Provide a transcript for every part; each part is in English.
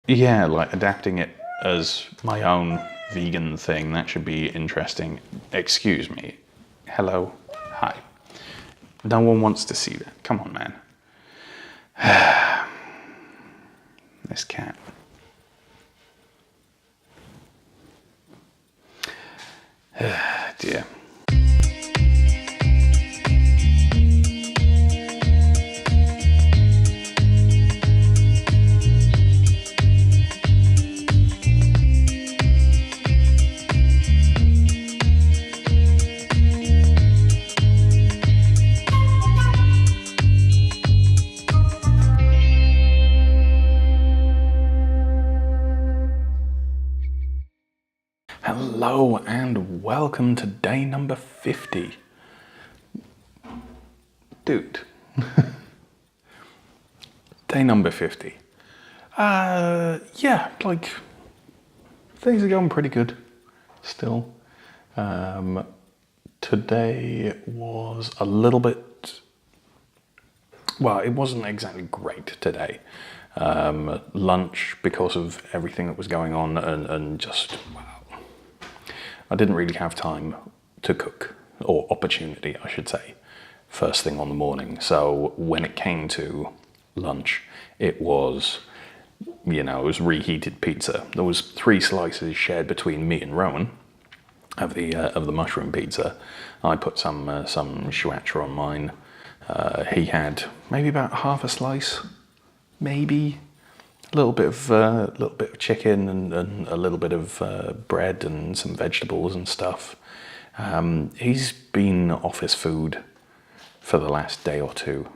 Yeah, like adapting it as my own vegan thing, that should be interesting. Excuse me. Hello. Hi. No one wants to see that. Come on, man. This cat. Dear. Hello and welcome to day number 50. Dude. Day number 50. Yeah, like, things are going pretty good still. Today was a little bit, well, it wasn't exactly great today. Lunch, because of everything that was going on and just, wow. I didn't really have time to cook, or opportunity, I should say, first thing on the morning. So when it came to lunch, it was, you know, it was reheated pizza. There was 3 slices shared between me and Rowan of the mushroom pizza. I put some sriracha on mine. He had maybe about half a slice, maybe. A little bit of chicken and a little bit of bread and some vegetables and stuff. He's been off his food for the last day or two.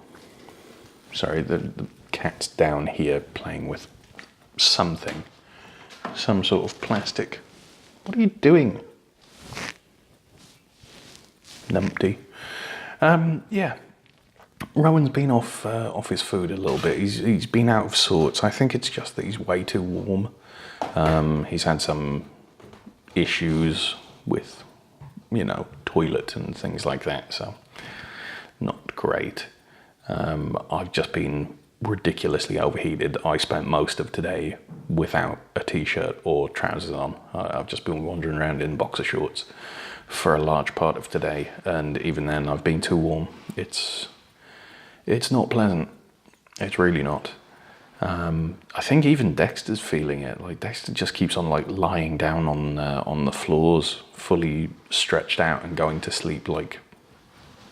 Sorry, the cat's down here playing with something, some sort of plastic. What are you doing? Numpty. Yeah. Rowan's been off his food a little bit. He's been out of sorts. I think it's just that he's way too warm. He's had some issues with, you know, toilet and things like that, so not great. I've just been ridiculously overheated. I spent most of today without a t-shirt or trousers on. I've just been wandering around in boxer shorts for a large part of today, and even then I've been too warm. It's not pleasant. It's really not. I think even Dexter's feeling it. Like, Dexter just keeps on like lying down on the floors, fully stretched out and going to sleep like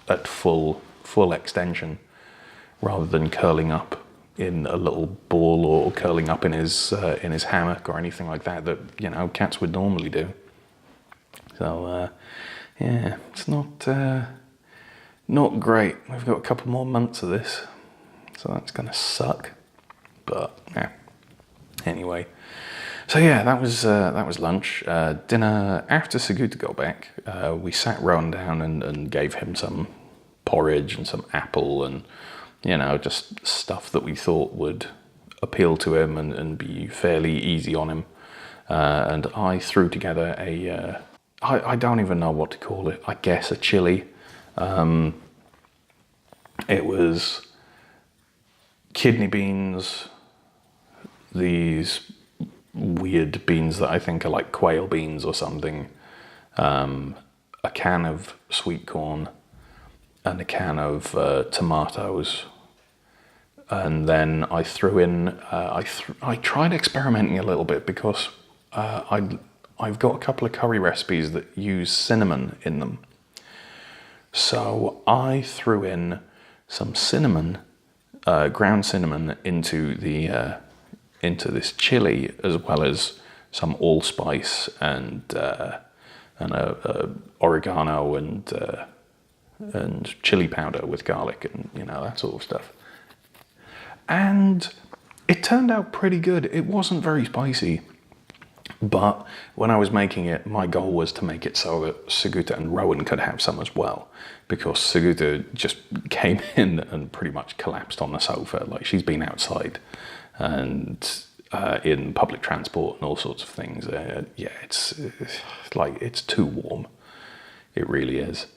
at full extension, rather than curling up in a little ball or curling up in his hammock or anything like that you know, cats would normally do. So yeah, it's not great. We've got a couple more months of this, so that's gonna suck. But yeah. Anyway, so yeah, that was lunch. Dinner after Seguta got back. We sat Rowan down and gave him some porridge and some apple and, you know, just stuff that we thought would appeal to him and be fairly easy on him. And I threw together I don't even know what to call it. I guess a chili. It was kidney beans, these weird beans that I think are like quail beans or something, a can of sweet corn, and a can of tomatoes. And then I threw in, I tried experimenting a little bit because I've got a couple of curry recipes that use cinnamon in them. So I threw in some cinnamon, ground cinnamon, into this chili, as well as some allspice and oregano and chili powder with garlic and, you know, that sort of stuff. And it turned out pretty good. It wasn't very spicy. But when I was making it, my goal was to make it so that Seguta and Rowan could have some as well, because Seguta just came in and pretty much collapsed on the sofa. Like, she's been outside and in public transport and all sorts of things. Yeah, it's too warm. It really is.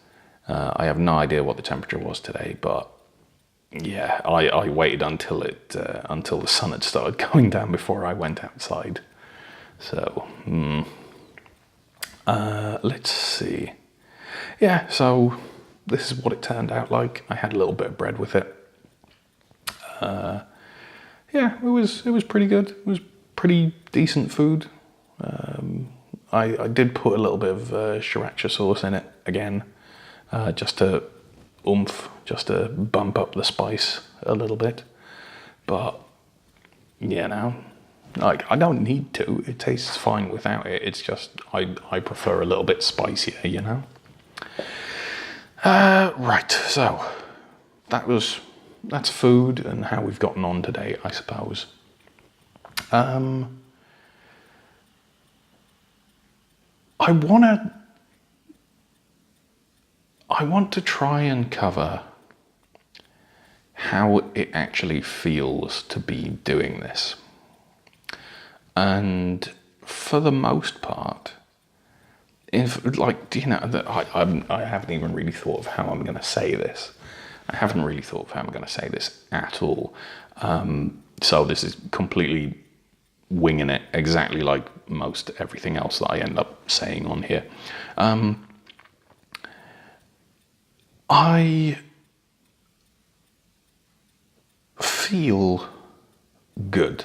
I have no idea what the temperature was today, but yeah, I waited until until the sun had started going down before I went outside. So let's see. Yeah, so this is what it turned out like. I had a little bit of bread with it. Yeah, it was pretty good. It was pretty decent food. I did put a little bit of sriracha sauce in it again, just to just to bump up the spice a little bit. But you know, like, I don't need to. It tastes fine without it. It's just I prefer a little bit spicier, you know. Right, so that's food and how we've gotten on today, I suppose. I want to try and cover how it actually feels to be doing this. And for the most part, if, like, you know, I haven't even really thought of how I'm going to say this. I haven't really thought of how I'm going to say this at all. So this is completely winging it, exactly like most everything else that I end up saying on here. I feel good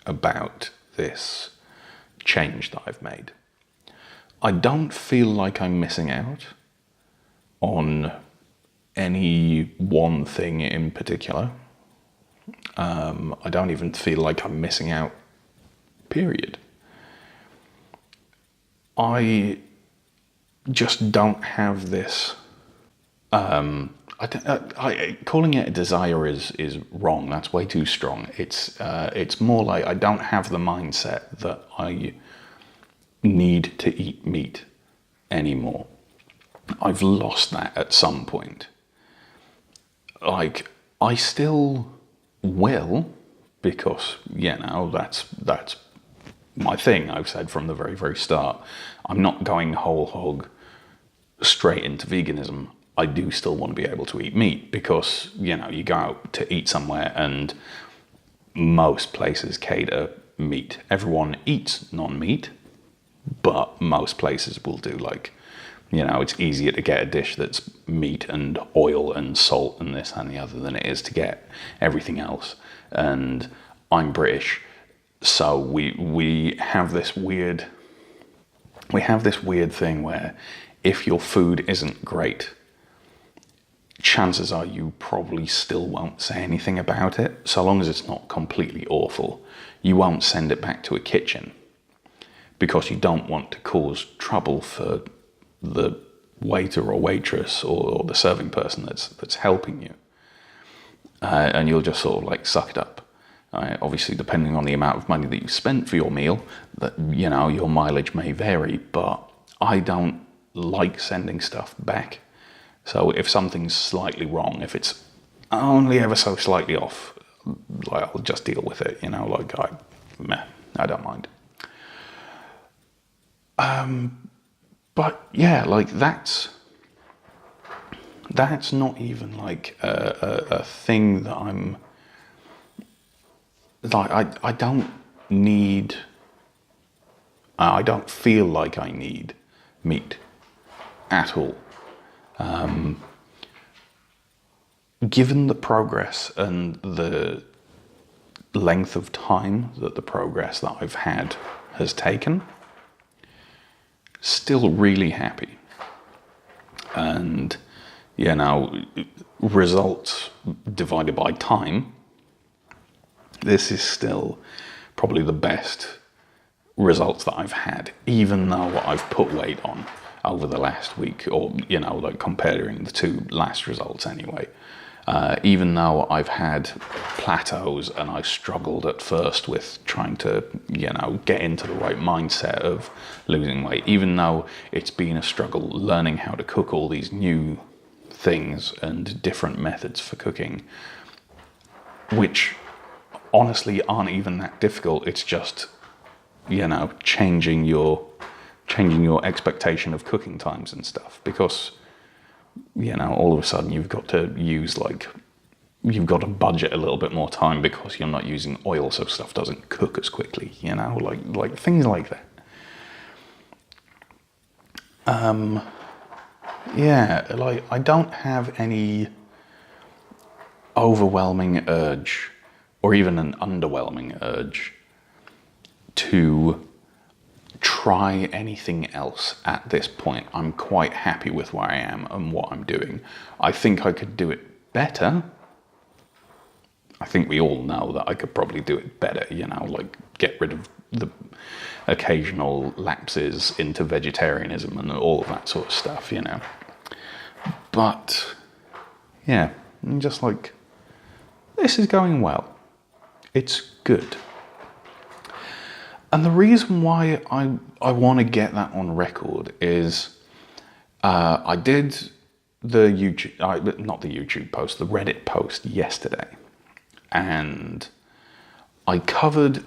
about this change that I've made. I don't feel like I'm missing out on any one thing in particular. I don't even feel like I'm missing out, period. I just don't have this. Calling it a desire is wrong. That's way too strong. It's more like I don't have the mindset that I need to eat meat anymore. I've lost that at some point. Like, I still will, because, you know, that's my thing. I've said from the very, very start, I'm not going whole hog straight into veganism. I do still want to be able to eat meat because, you know, you go out to eat somewhere and most places cater meat. Everyone eats non-meat, but most places will do, like, you know, it's easier to get a dish that's meat and oil and salt and this and the other than it is to get everything else. And I'm British, so we have this weird thing where if your food isn't great, chances are you probably still won't say anything about it. So long as it's not completely awful, you won't send it back to a kitchen because you don't want to cause trouble for the waiter or waitress or the serving person that's helping you. And you'll just sort of like suck it up. Obviously, depending on the amount of money that you spent for your meal, that, you know, your mileage may vary, but I don't like sending stuff back. So if something's slightly wrong, if it's only ever so slightly off, like, I'll just deal with it, you know, like I don't mind. But yeah, like that's not even like a thing that I'm like, I don't feel like I need meat at all. Given the progress and the length of time that the progress that I've had has taken, still really happy. And, you know, results divided by time, this is still probably the best results that I've had, even though I've put weight on over the last week, or, you know, like comparing the two last results anyway. Even though I've had plateaus and I struggled at first with trying to, you know, get into the right mindset of losing weight, even though it's been a struggle learning how to cook all these new things and different methods for cooking, which honestly aren't even that difficult. It's just, you know, changing your expectation of cooking times and stuff, because you know, all of a sudden you've got to use you've got to budget a little bit more time because you're not using oil, so stuff doesn't cook as quickly, you know, like things like that. Yeah, like I don't have any overwhelming urge or even an underwhelming urge to try anything else at this point. I'm quite happy with where I am and what I'm doing. I think I could do it better. I think we all know that I could probably do it better, you know, like get rid of the occasional lapses into vegetarianism and all of that sort of stuff, you know. But, yeah, I'm just like, this is going well. It's good. And the reason why I want to get that on record is I did the not the YouTube post, the Reddit post yesterday. And I covered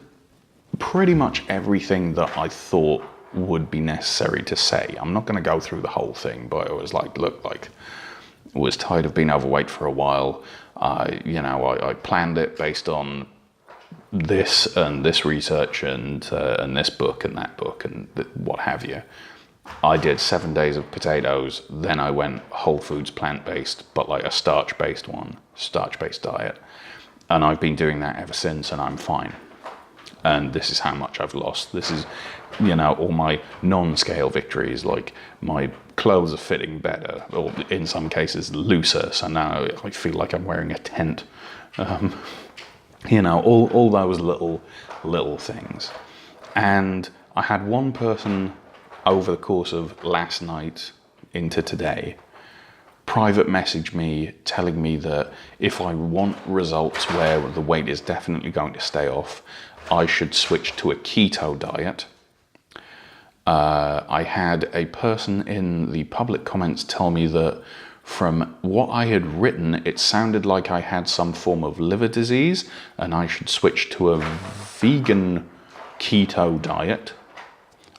pretty much everything that I thought would be necessary to say. I'm not going to go through the whole thing, but I was like, look, like, I was tired of being overweight for a while. I planned it based on this and this research and this book and that book and what have you. I did 7 days of potatoes, then I went whole foods plant-based, but like a starch-based diet. And I've been doing that ever since, and I'm fine. And this is how much I've lost. This is, you know, all my non-scale victories, like my clothes are fitting better, or in some cases looser, so now I feel like I'm wearing a tent. You know, all those little things. And I had one person over the course of last night into today private message me telling me that if I want results where the weight is definitely going to stay off, I should switch to a keto diet. I had a person in the public comments tell me that from what I had written, it sounded like I had some form of liver disease and I should switch to a vegan keto diet.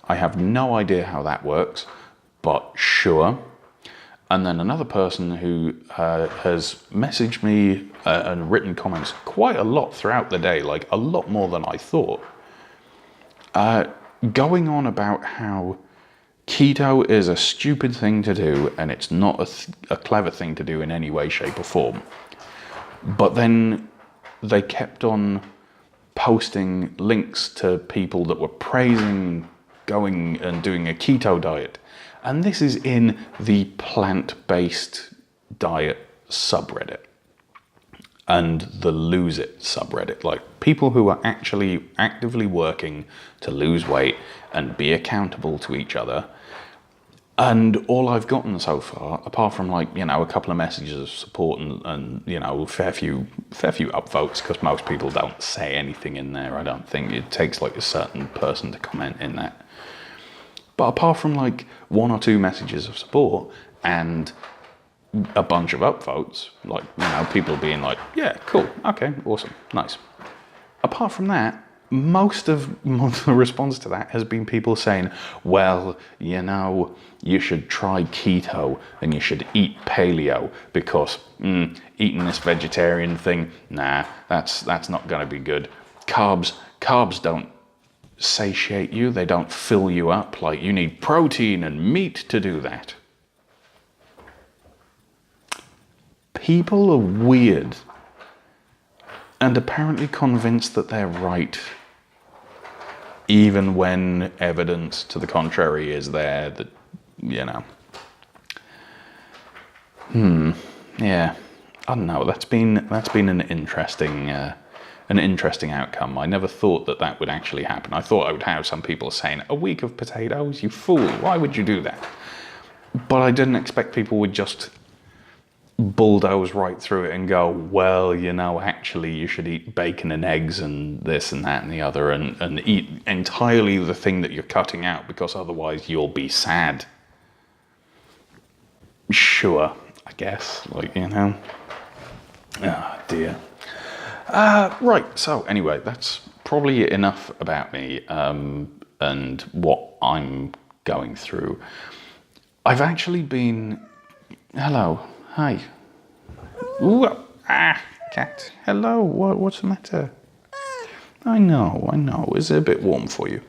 I have no idea how that works, but sure. And then another person who has messaged me and written comments quite a lot throughout the day, like a lot more than I thought, going on about how keto is a stupid thing to do and it's not a clever thing to do in any way, shape or form. But then they kept on posting links to people that were praising going and doing a keto diet. And this is in the plant-based diet subreddit and the Lose It subreddit. Like people who are actually actively working to lose weight and be accountable to each other. And all I've gotten so far, apart from like, you know, a couple of messages of support and you know, fair few upvotes, because most people don't say anything in there. I don't think it takes like a certain person to comment in that. But apart from like 1 or 2 messages of support and a bunch of upvotes, like, you know, people being like, yeah, cool, okay, awesome, nice. Apart from that, most of the response to that has been people saying, well, you know, you should try keto and you should eat paleo because eating this vegetarian thing, nah, that's not going to be good. Carbs don't satiate you, they don't fill you up. Like, you need protein and meat to do that. People are weird and apparently convinced that they're right, even when evidence to the contrary is there. That, you know, yeah, I don't know. That's been an interesting outcome. I never thought that would actually happen. I thought I would have some people saying, a week of potatoes, you fool, why would you do that? But I didn't expect people would just bulldoze right through it and go, well, you know, actually you should eat bacon and eggs and this and that and the other and eat entirely the thing that you're cutting out because otherwise you'll be sad. Sure, I guess, like, you know. Oh, dear. Right, so anyway, that's probably enough about me and what I'm going through. I've actually been Hello. Hi. Ooh, cat. Hello. What's the matter? I know. Is it a bit warm for you?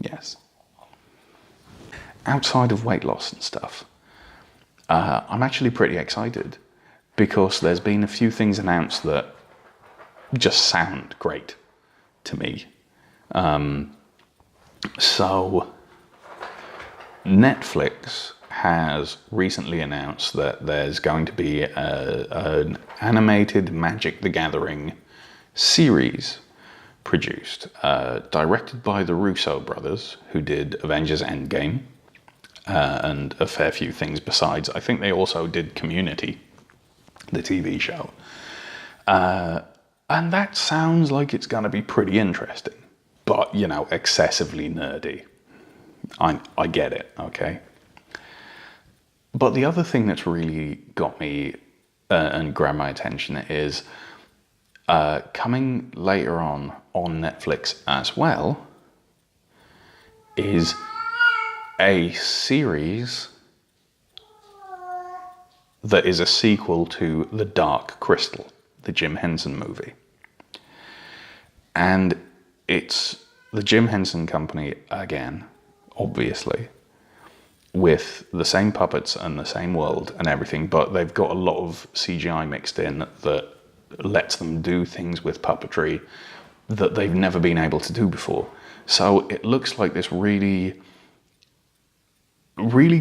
Yes. Outside of weight loss and stuff, I'm actually pretty excited because there's been a few things announced that just sound great to me. So Netflix has recently announced that there's going to be an animated Magic the Gathering series produced, directed by the Russo brothers, who did Avengers Endgame and a fair few things besides. I think they also did Community, the TV show. And that sounds like it's going to be pretty interesting, but, you know, excessively nerdy. I get it, okay? But the other thing that's really got me and grabbed my attention is coming later on Netflix as well is a series that is a sequel to The Dark Crystal, the Jim Henson movie. And it's the Jim Henson Company again, obviously, with the same puppets and the same world and everything, but they've got a lot of CGI mixed in that lets them do things with puppetry that they've never been able to do before. So it looks like this really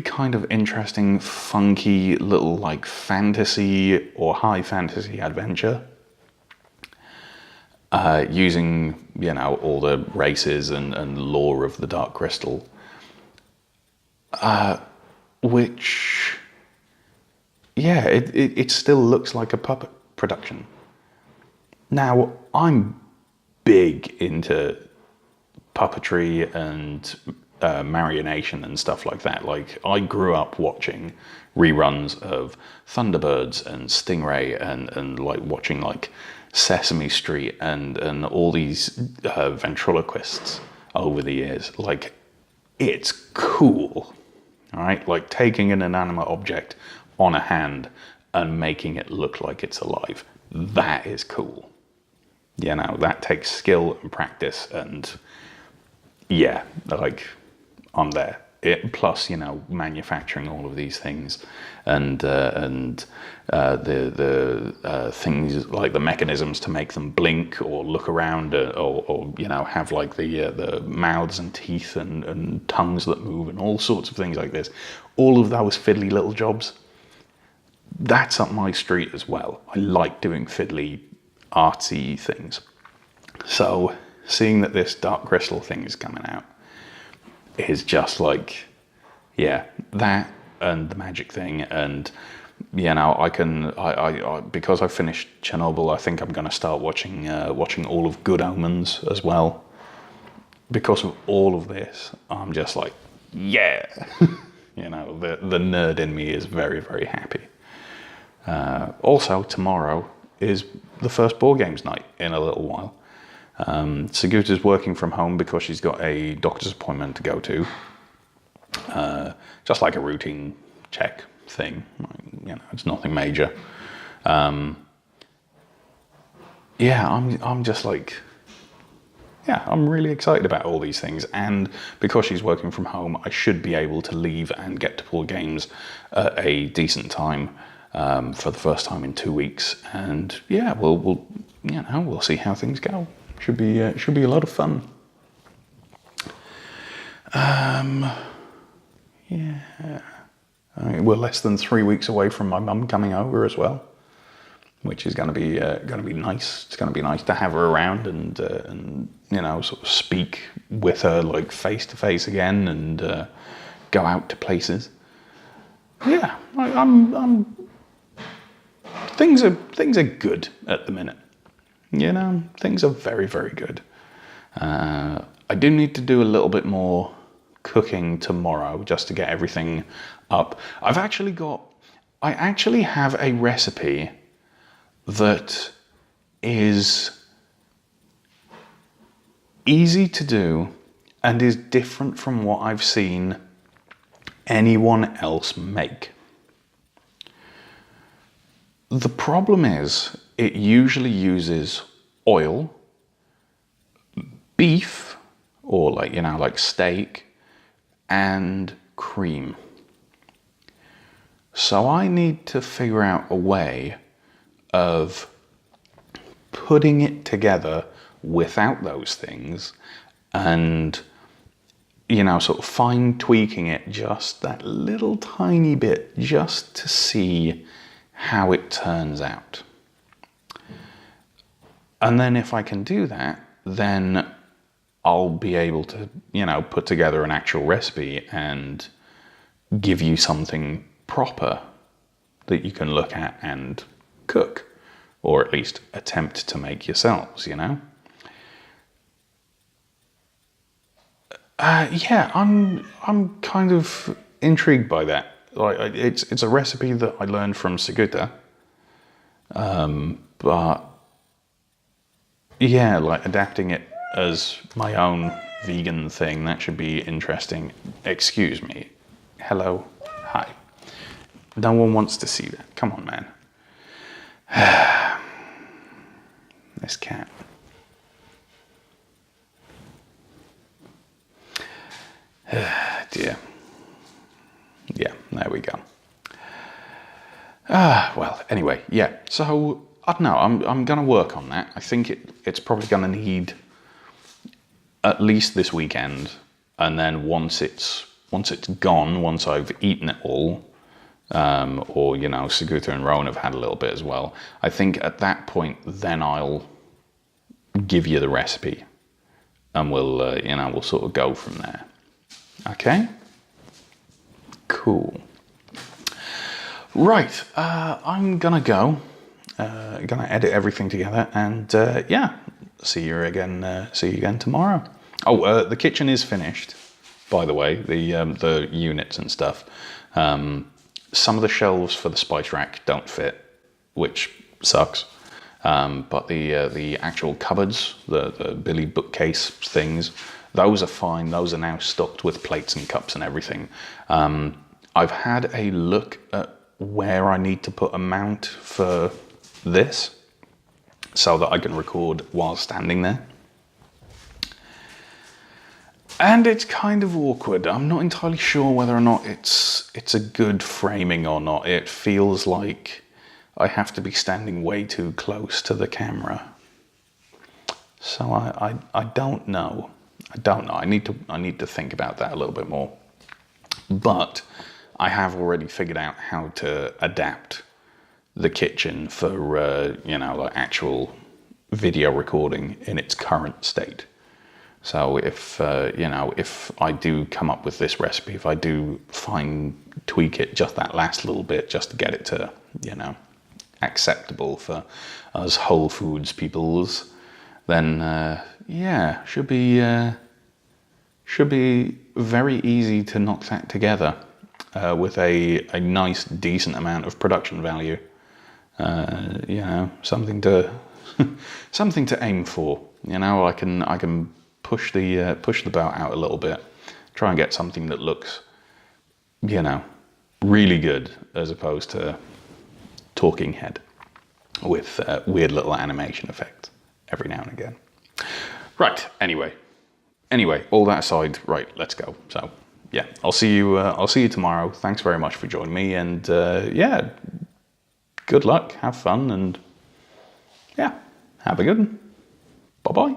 kind of interesting, funky little like fantasy or high fantasy adventure. Using, you know, all the races and lore of the Dark Crystal. Which, yeah, it still looks like a puppet production. Now, I'm big into puppetry and marionation and stuff like that. Like, I grew up watching reruns of Thunderbirds and Stingray and like watching like Sesame Street and all these ventriloquists over the years. Like, it's cool, all right? Like taking an inanimate object on a hand and making it look like it's alive. That is cool. You know, that takes skill and practice, and yeah, like, I'm there. Plus, you know, manufacturing all of these things and the things like the mechanisms to make them blink or look around or you know, have like the mouths and teeth and tongues that move and all sorts of things like this. All of those fiddly little jobs, that's up my street as well. I like doing fiddly, artsy things. So seeing that this Dark Crystal thing is coming out is just like, yeah, that and the magic thing. And, you know, I because I finished Chernobyl, I think I'm going to start watching all of Good Omens as well. Because of all of this, I'm just like, yeah, you know, the nerd in me is very, very happy. Also, tomorrow is the first board games night in a little while. Saguta's working from home because she's got a doctor's appointment to go to. Just like a routine check thing, you know, it's nothing major. Yeah, I'm just like, yeah, I'm really excited about all these things, and because she's working from home, I should be able to leave and get to board games at a decent time for the first time in 2 weeks. And yeah, we'll you know, we'll see how things go. Should be a lot of fun. Yeah, I mean, we're less than 3 weeks away from my mum coming over as well, which is going to be nice. It's going to be nice to have her around and you know, sort of speak with her like face to face again and go out to places. Yeah, I'm things are good at the minute. You know, things are very, very good. I do need to do a little bit more cooking tomorrow just to get everything up. I actually have a recipe that is easy to do and is different from what I've seen anyone else make. The problem is it usually uses oil, beef, or like, you know, like steak, and cream. So I need to figure out a way of putting it together without those things and, you know, sort of fine tweaking it just that little tiny bit just to see how it turns out. And then if I can do that, then I'll be able to, you know, put together an actual recipe and give you something proper that you can look at and cook, or at least attempt to make yourselves, you know? Yeah, I'm kind of intrigued by that. Like, it's a recipe that I learned from Seguta, but yeah, like adapting it as my own vegan thing, that should be interesting. Excuse me. Hello. Hi. No one wants to see that. Come on, man. This cat. Dear. Yeah, there we go. Well, anyway, yeah. So I don't know. I'm gonna work on that. I think it's probably gonna need at least this weekend, and then once it's gone, once I've eaten it all, or, you know, Seguta and Rowan have had a little bit as well, I think at that point then I'll give you the recipe, and we'll you know, we'll sort of go from there. Okay. Cool. Right, I'm gonna go. Gonna edit everything together, and yeah, see you again tomorrow. Oh, the kitchen is finished, by the way. The units and stuff. Some of the shelves for the spice rack don't fit, which sucks. But the actual cupboards, the Billy bookcase things, those are fine. Those are now stocked with plates and cups and everything. I've had a look at where I need to put a mount for this so that I can record while standing there. And it's kind of awkward. I'm not entirely sure whether or not it's a good framing or not. It feels like I have to be standing way too close to the camera. So I don't know. I don't know. I need to think about that a little bit more. But I have already figured out how to adapt the kitchen for you know, like actual video recording in its current state. So if you know, if I do come up with this recipe, if I do tweak it just that last little bit, just to get it to, you know, acceptable for us whole foods peoples, then yeah, should be very easy to knock that together with a nice, decent amount of production value. You know, something to something to aim for. You know, I can push the boat out a little bit, try and get something that looks, you know, really good, as opposed to talking head with weird little animation effects every now and again. Right. Anyway, all that aside, right, let's go. So yeah, I'll see you tomorrow. Thanks very much for joining me, and yeah, good luck, have fun, and yeah, have a good one. Bye bye.